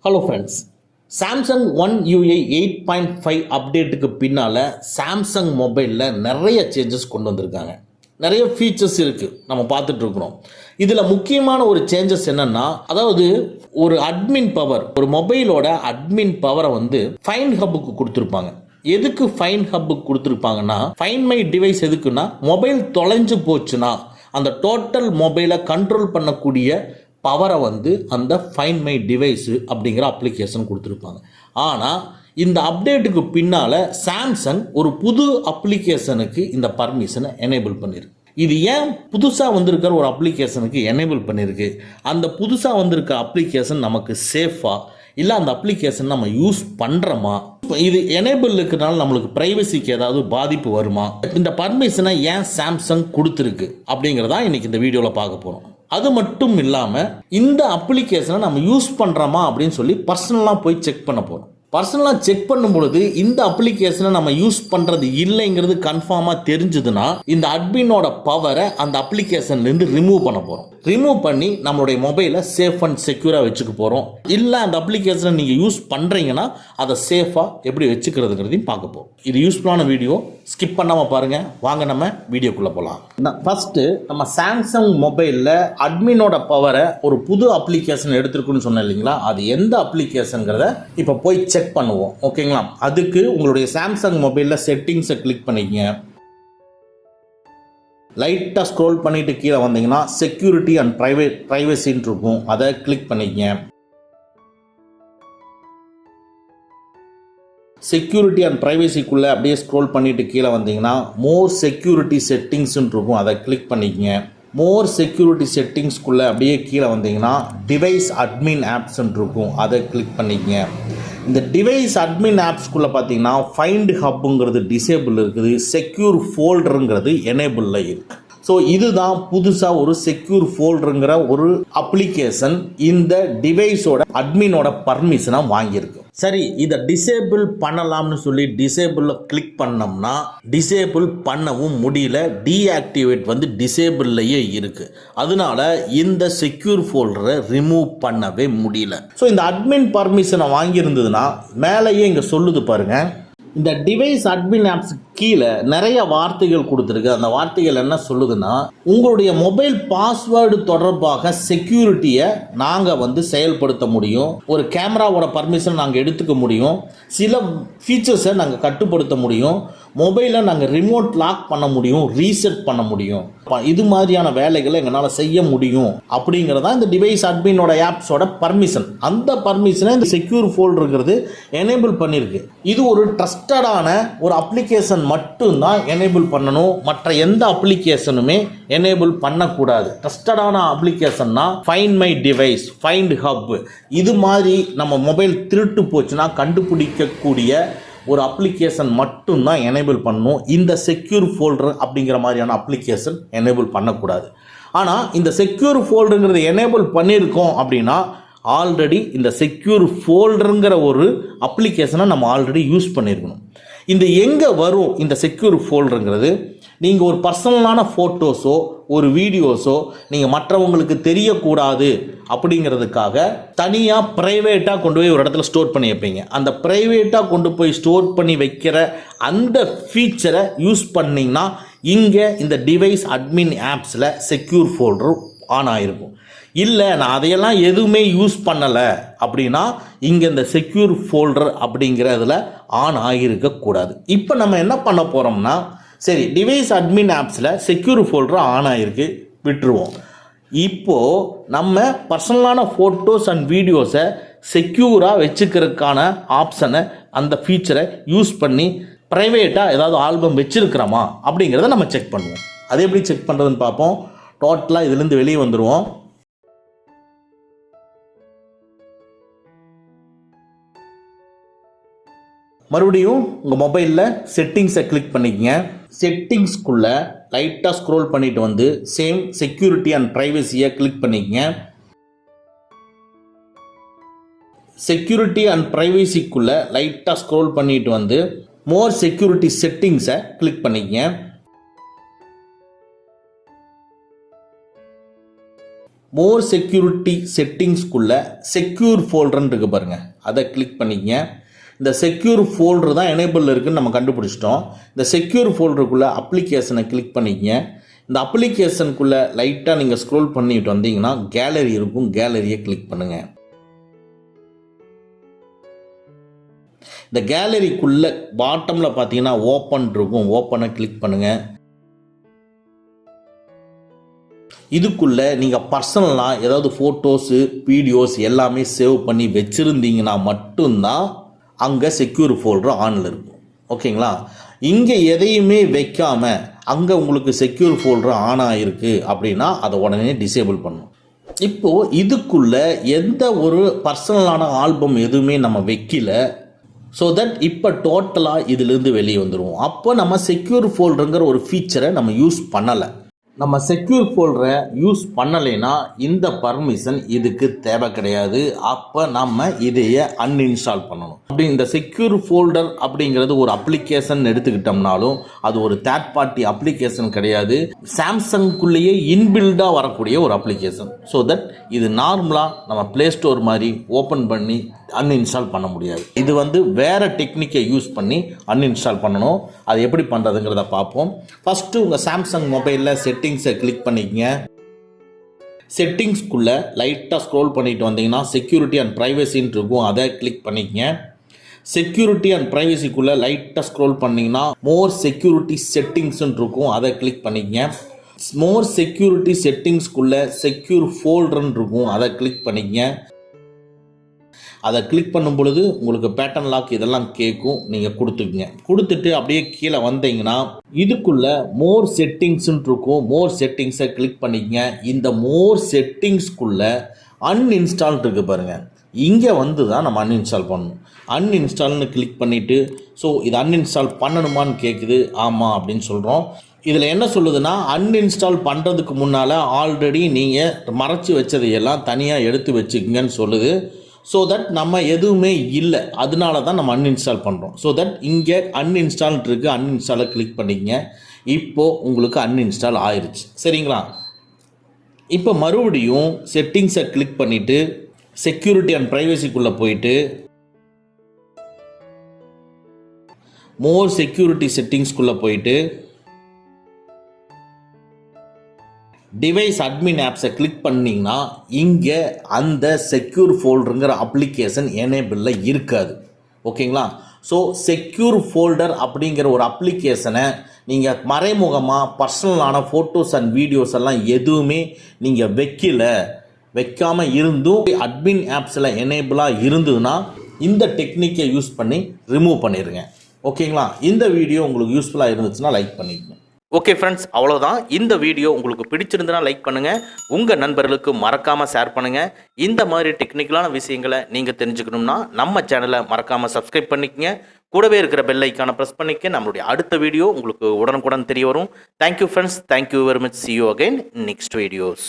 Hello friends, Samsung One UI 8.5 அப்டேட்டுக்கு பின்னால் Samsung மொபைலில் நிறைய சேஞ்சஸ் கொண்டு வந்திருக்காங்க. நிறைய ஃபீச்சர்ஸ் இருக்குது, நம்ம பார்த்துட்ருக்குறோம். இதில் முக்கியமான ஒரு சேஞ்சஸ் என்னென்னா, அதாவது ஒரு அட்மின் பவர், ஒரு மொபைலோட அட்மின் பவரை ஃபைண்ட் ஹப்புக்கு கொடுத்துருப்பாங்க. எதுக்கு ஃபைண்ட் ஹப்புக்கு கொடுத்துருப்பாங்கன்னா, ஃபைண்ட் மை டிவைஸ் எதுக்குன்னா, மொபைல் தொலைஞ்சு போச்சுன்னா அந்த டோட்டல் மொபைலை கண்ட்ரோல் பண்ணக்கூடிய பவரை அந்த ஃபைண்ட் மை டிவைஸு அப்படிங்கிற அப்ளிகேஷன் கொடுத்துருப்பாங்க. ஆனால் இந்த அப்டேட்டுக்கு பின்னால் சாம்சங் ஒரு புது அப்ளிகேஷனுக்கு இந்த பர்மிஷனை எனேபிள் பண்ணியிருக்கு. இது ஏன் புதுசாக வந்திருக்கிற ஒரு அப்ளிகேஷனுக்கு எனேபிள் பண்ணியிருக்கு? அந்த புதுசாக வந்திருக்க அப்ளிகேஷன் நமக்கு சேஃபா இல்லை அந்த அப்ளிகேஷன் நம்ம யூஸ் பண்ணுறோமா? இது எனேபிள் இருக்கிறனால நம்மளுக்கு ப்ரைவசிக்கு ஏதாவது பாதிப்பு வருமா? இந்த பர்மிஷனை ஏன் சாம்சங் கொடுத்துருக்கு அப்படிங்கிறதா இன்றைக்கி இந்த வீடியோவில் பார்க்க போகிறோம். அது மட்டும் இல்லாமல் இந்த அப்ளிகேஷனை நம்ம யூஸ் பண்ணுறோமா அப்படின்னு சொல்லி பர்சனலாக போய் செக் பண்ண போகிறோம். பர்சனலாக செக் பண்ணும் பொழுது இந்த அப்ளிகேஷனை நம்ம யூஸ் பண்ணுறது இல்லைங்கிறது கன்ஃபார்மாக தெரிஞ்சதுன்னா இந்த அட்மினோட பவரை அந்த அப்ளிகேஷன்லேருந்து ரிமூவ் பண்ண போகிறோம். ரிமூவ் பண்ணி நம்மளுடைய மொபைலை சேஃப் அண்ட் செக்யூராக வச்சுக்க போகிறோம். இல்லை அந்த அப்ளிகேஷனை நீங்கள் யூஸ் பண்ணுறீங்கன்னா அதை சேஃபாக எப்படி வச்சுக்கிறதுங்கிறதையும் பார்க்க போகிறோம். இது யூஸ்ஃபுல்லான வீடியோ, ஸ்கிப் பண்ணாமல் பாருங்கள். வாங்க நம்ம வீடியோக்குள்ளே போகலாம். ஃபஸ்ட்டு நம்ம சாம்சங் மொபைலில் அட்மினோட பவரை ஒரு புது அப்ளிகேஷன் எடுத்துருக்குன்னு சொன்னேன் இல்லைங்களா, அது எந்த அப்ளிகேஷனுங்கிறத இப்போ போய் செக் பண்ணுவோம். ஓகேங்களா? அதுக்கு உங்களுடைய சாம்சங் மொபைலில் செட்டிங்ஸை கிளிக் பண்ணிக்கங்க. லைட்டாக ஸ்க்ரோல் பண்ணிவிட்டு கீழே வந்தீங்கன்னா செக்யூரிட்டி அண்ட் ப்ரைவசின்னு இருக்கும், அதை கிளிக் பண்ணிக்கங்க. செக்யூரிட்டி அண்ட் ப்ரைவசிக்குள்ளே அப்படியே ஸ்க்ரோல் பண்ணிவிட்டு கீழே வந்தீங்கன்னா மோர் செக்யூரிட்டி செட்டிங்ஸ்ன்னு இருக்கும், அதை கிளிக் பண்ணிக்கங்க. மோர் செக்யூரிட்டி செட்டிங்ஸ்க்குள்ளே அப்படியே கீழே வந்தீங்கன்னா டிவைஸ் அட்மின் ஆப்ஸ்ன்னு இருக்கும், அதை கிளிக் பண்ணிக்கங்க. இந்த டிவைஸ் அட்மின் ஆப்ஸ்குள்ளே பார்த்தீங்கன்னா ஃபைண்ட் ஹப்புங்கிறது டிசேபிள் இருக்குது, செக்யூர் ஃபோல்டருங்கிறது எனேபிளில் இருக்குது. ஸோ இதுதான் புதுசாக ஒரு செக்யூர் ஃபோல்டருங்கிற ஒரு அப்ளிகேஷன் இந்த டிவைஸோட அட்மினோட பர்மிஷனாக வாங்கியிருக்கு. சரி, இதை டிசேபிள் பண்ணலாம்னு சொல்லி டிசேபிளில் கிளிக் பண்ணோம்னா டிசேபிள் பண்ணவும் முடியல. டீஆக்டிவேட் டிசேபிள்லையே இருக்குது. அதனால இந்த செக்யூர் ஃபோல்டரை ரிமூவ் பண்ணவே முடியல. ஸோ இந்த அட்மின் பர்மிஷனை வாங்கியிருந்ததுன்னா மேலேயே இங்கே சொல்லுது பாருங்கள், இந்த டிவைஸ் அட்மின் ஆப்ஸ் கீழே நிறைய வார்த்தைகள் கொடுத்துருக்கு. அந்த வார்த்தைகள் என்ன சொல்லுதுன்னா, உங்களுடைய மொபைல் பாஸ்வேர்டு தொடர்பாக செக்யூரிட்டியை நாங்கள் செயல்படுத்த முடியும், ஒரு கேமராவோட பர்மிஷன் நாங்கள் எடுத்துக்க முடியும், சில ஃபீச்சர்ஸை நாங்கள் கட்டுப்படுத்த முடியும், மொபைலை நாங்கள் ரிமோட் லாக் பண்ண முடியும், ரீசெட் பண்ண முடியும், இது மாதிரியான வேலைகளை எங்களால் செய்ய முடியும் அப்படிங்கிறதா இந்த டிவைஸ் அட்மினோட ஆப்ஸோட பர்மிஷன். அந்த பர்மிஷனை இந்த செக்யூர் ஃபோல்டருங்கிறது எனேபிள் பண்ணியிருக்கு. இது ஒரு ட்ரஸ்டடான ஒரு அப்ளிகேஷன் மட்டும்தான் எனேபிள் பண்ணணும், மற்ற எந்த அப்ளிகேஷனுமே எனேபிள் பண்ணக்கூடாது. ட்ரஸ்டடான அப்ளிகேஷன்னா find my device, find hub, இது மாதிரி நம்ம மொபைல் திருட்டு போச்சுன்னா கண்டுபிடிக்கக்கூடிய ஒரு அப்ளிகேஷன் மட்டும்தான் எனேபிள் பண்ணணும். இந்த செக்யூர் ஃபோல்டர் அப்படிங்கிற மாதிரியான அப்ளிகேஷன் எனேபிள் பண்ணக்கூடாது. ஆனால் இந்த செக்யூர் ஃபோல்டருங்கிறது எனேபிள் பண்ணியிருக்கோம் அப்படின்னா ஆல்ரெடி இந்த செக்யூர் ஃபோல்டருங்கிற ஒரு அப்ளிகேஷனை நம்ம ஆல்ரெடி யூஸ் பண்ணியிருக்கணும். இந்த எங்கே வரும் இந்த செக்யூர் ஃபோல்டருங்கிறது? நீங்கள் ஒரு பர்சனலான ஃபோட்டோஸோ ஒரு வீடியோஸோ நீங்கள் மற்றவங்களுக்கு தெரியக்கூடாது அப்படிங்கிறதுக்காக தனியாக ப்ரைவேட்டாக கொண்டு போய் ஒரு இடத்துல ஸ்டோர் பண்ணி வைப்பீங்க. அந்த ப்ரைவேட்டாக கொண்டு போய் ஸ்டோர் பண்ணி வைக்கிற அந்த ஃபீச்சரை யூஸ் பண்ணிங்கன்னா இங்கே இந்த டிவைஸ் அட்மின் ஆப்ஸில் செக்யூர் ஃபோல்டர் ஆன் ஆகிருக்கும். இல்லை நான் அதையெல்லாம் எதுவுமே யூஸ் பண்ணலை அப்படின்னா இங்கே இந்த செக்யூர் ஃபோல்டர் அப்படிங்கிறதுல ஆன் ஆகியிருக்கக்கூடாது. இப்போ நம்ம என்ன பண்ண போகிறோம்னா, சரி டிவைஸ் அட்மின் ஆப்ஸில் செக்யூர் ஃபோல்டர் ஆன் ஆகிருக்கு, விட்டுருவோம். இப்போது நம்ம பர்சனலான ஃபோட்டோஸ் அண்ட் வீடியோஸை செக்யூராக வச்சுக்கிறதுக்கான ஆப்ஷனை, அந்த ஃபீச்சரை யூஸ் பண்ணி ப்ரைவேட்டாக ஏதாவது ஆல்பம் வச்சுருக்கிறோமா அப்படிங்கிறத நம்ம செக் பண்ணுவோம். அது எப்படி செக் பண்ணுறதுன்னு பார்ப்போம். டோட்டலாக இதுலேருந்து வெளியே வந்துடுவோம். மறுபடியும் உங்கள் மொபைலில் செட்டிங்ஸை கிளிக் பண்ணிக்கங்க. செட்டிங்ஸ்குள்ளே லைட்டாக ஸ்க்ரோல் பண்ணிட்டு சேம் செக்யூரிட்டி அண்ட் ப்ரைவசியை கிளிக் பண்ணிக்கங்க. செக்யூரிட்டி அண்ட் ப்ரைவசிக்குள்ளே லைட்டாக ஸ்க்ரோல் பண்ணிட்டு மோர் செக்யூரிட்டி செட்டிங்ஸை கிளிக் பண்ணிக்கங்க. மோர் செக்யூரிட்டி செட்டிங்ஸ்குள்ளே செக்யூர் ஃபோல்டர்னு இருக்கு பாருங்கள், அதை கிளிக் பண்ணிக்கங்க. இந்த செக்யூர் ஃபோல்டர் தான் எனேபிள் இருக்குதுன்னு நம்ம கண்டுபிடிச்சிட்டோம். இந்த செக்யூர் ஃபோல்டருக்குள்ளே அப்ளிகேஷனை கிளிக் பண்ணிக்கங்க. இந்த அப்ளிகேஷனுக்குள்ளே லைட்டாக நீங்கள் ஸ்க்ரோல் பண்ணிட்டு வந்தீங்கன்னா கேலரி இருக்கும், கேலரியை கிளிக் பண்ணுங்கள். இந்த கேலரிக்குள்ளே பாட்டமில் பார்த்தீங்கன்னா ஓப்பன் இருக்கும், ஓப்பனை கிளிக் பண்ணுங்கள். இதுக்குள்ளே நீங்கள் பர்சனலாக ஏதாவது ஃபோட்டோஸு வீடியோஸ் எல்லாமே சேவ் பண்ணி வச்சுருந்தீங்கன்னா மட்டும்தான் அங்கே செக்யூர் ஃபோல்டர் ஆனில் இருக்கும். ஓகேங்களா? இங்கே எதையுமே வைக்காமல் அங்கே உங்களுக்கு செக்யூர் ஃபோல்டர் ஆன் ஆகிருக்கு அப்படின்னா அதை உடனே டிசேபிள் பண்ணும். இப்போது இதுக்குள்ளே எந்த ஒரு பர்சனலான ஆல்பம் எதுவுமே நம்ம வைக்கல. ஸோ தட் இப்போ டோட்டலாக இதிலிருந்து வெளியே வந்துடுவோம். அப்போ நம்ம செக்யூர் ஃபோல்டருங்கிற ஒரு ஃபீச்சரை நம்ம யூஸ் பண்ணலை. நம்ம செக்யூர் ஃபோல்டரை யூஸ் பண்ணலைன்னா இந்த பர்மிஷன் இதுக்கு தேவை கிடையாது. அப்போ நம்ம இதையே அன்இன்ஸ்டால் பண்ணணும். அப்படி இந்த செக்யூர் ஃபோல்டர் அப்படிங்கிறது ஒரு அப்ளிகேஷன் எடுத்துக்கிட்டோம்னாலும் அது ஒரு தேர்ட் பார்ட்டி அப்ளிகேஷன் கிடையாது. சாம்சங்குள்ளேயே இன்பில்டாக வரக்கூடிய ஒரு அப்ளிகேஷன். ஸோ தட் இது நார்மலாக நம்ம ப்ளே ஸ்டோர் மாதிரி ஓப்பன் பண்ணி அன்இன்ஸ்டால் பண்ண முடியாது. இது வேறு டெக்னிக்கை யூஸ் பண்ணி அன்இன்ஸ்டால் பண்ணணும். அது எப்படி பண்ணுறதுங்கிறத பார்ப்போம். ஃபஸ்ட்டு உங்கள் சாம்சங் மொபைலில் செட்டிங்ஸை கிளிக் பண்ணிக்கங்க. செட்டிங்ஸ்குள்ளே லைட்டாக ஸ்க்ரோல் பண்ணிட்டு வந்தீங்கன்னா செக்யூரிட்டி அண்ட் ப்ரைவசின்னு இருக்கும், அதை கிளிக் பண்ணிக்கங்க. செக்யூரிட்டி அண்ட் ப்ரைவசிக்குள்ளே லைட்டாக ஸ்க்ரோல் பண்ணிங்கன்னா மோர் செக்யூரிட்டி செட்டிங்ஸ்ன்னு இருக்கும், அதை கிளிக் பண்ணிக்கங்க. மோர் செக்யூரிட்டி செட்டிங்ஸ்குள்ளே செக்யூர் ஃபோல்டர்ன்னு இருக்கும், அதை கிளிக் பண்ணிக்கங்க. அதை கிளிக் பண்ணும் பொழுது உங்களுக்கு பேட்டர்ன் லாக் இதெல்லாம் கேட்கும், நீங்கள் கொடுத்துக்குங்க. கொடுத்துட்டு அப்படியே கீழே வந்தீங்கன்னா இதுக்குள்ளே மோர் செட்டிங்ஸ்ன்னு இருக்கும், மோர் செட்டிங்ஸை கிளிக் பண்ணிக்கங்க. இந்த மோர் செட்டிங்ஸ்குள்ளே அன்இன்ஸ்டால் இருக்குது பாருங்கள், இங்கே தான் நம்ம அன்இன்ஸ்டால் பண்ணணும். அன்இன்ஸ்டால்னு கிளிக் பண்ணிவிட்டு ஸோ இது அன்இன்ஸ்டால் பண்ணணுமான்னு கேட்குது. ஆமாம் அப்படின்னு சொல்கிறோம். இதில் என்ன சொல்லுதுன்னா அன்இன்ஸ்டால் பண்ணுறதுக்கு முன்னால் ஆல்ரெடி நீங்கள் மறைச்சி வச்சதையெல்லாம் தனியாக எடுத்து வச்சுக்கங்கன்னு சொல்லுது. ஸோ தட் நம்ம எதுவுமே இல்லை, அதனால தான் நம்ம அன்இன்ஸ்டால் பண்ணுறோம். ஸோ தட் இங்கே அன்இன்ஸ்டால் இருக்குது, அன்இன்ஸ்டாலை கிளிக் பண்ணிக்கங்க. இப்போது உங்களுக்கு அன்இன்ஸ்டால் ஆயிடுச்சு. சரிங்களா? இப்போ மறுபடியும் செட்டிங்ஸை கிளிக் பண்ணிவிட்டு செக்யூரிட்டி அண்ட் ப்ரைவசிக்குள்ளே போயிட்டு மோர் செக்யூரிட்டி செட்டிங்ஸ்குள்ளே போயிட்டு டிவைஸ் அட்மின் ஆப்ஸை கிளிக் பண்ணிங்கன்னா இங்கே அந்த செக்யூர் ஃபோல்டருங்கிற அப்ளிகேஷன் எனேபிளில் இருக்காது. ஓகேங்களா? ஸோ செக்யூர் ஃபோல்டர் அப்படிங்கிற ஒரு அப்ளிகேஷனை நீங்கள் மறைமுகமாக பர்சனலான ஃபோட்டோஸ் அண்ட் வீடியோஸ் எல்லாம் எதுவுமே நீங்கள் வைக்காமல் இருந்தும் அட்மின் ஆப்ஸில் எனேபிளாக இருந்ததுன்னா இந்த டெக்னிக்கை யூஸ் பண்ணி ரிமூவ் பண்ணிடுங்க. ஓகேங்களா? இந்த வீடியோ உங்களுக்கு யூஸ்ஃபுல்லாக இருந்துச்சுன்னா லைக் பண்ணிக்கங்க. ஓகே ஃப்ரெண்ட்ஸ், அவ்வளோதான். இந்த வீடியோ உங்களுக்கு பிடிச்சிருந்துன்னா லைக் பண்ணுங்கள், உங்கள் நண்பர்களுக்கு மறக்காமல் ஷேர் பண்ணுங்கள். இந்த மாதிரி டெக்னிக்கலான விஷயங்களை நீங்கள் தெரிஞ்சுக்கணும்னா நம்ம சேனலை மறக்காமல் சப்ஸ்கிரைப் பண்ணிக்கங்க. கூடவே இருக்கிற பெல் ஐக்கானை ப்ரெஸ் பண்ணிக்க. நம்மளுடைய அடுத்த வீடியோ உங்களுக்கு உடனுக்குடன் தெரிய வரும். Thank you friends, thank you very much. see you again next videos.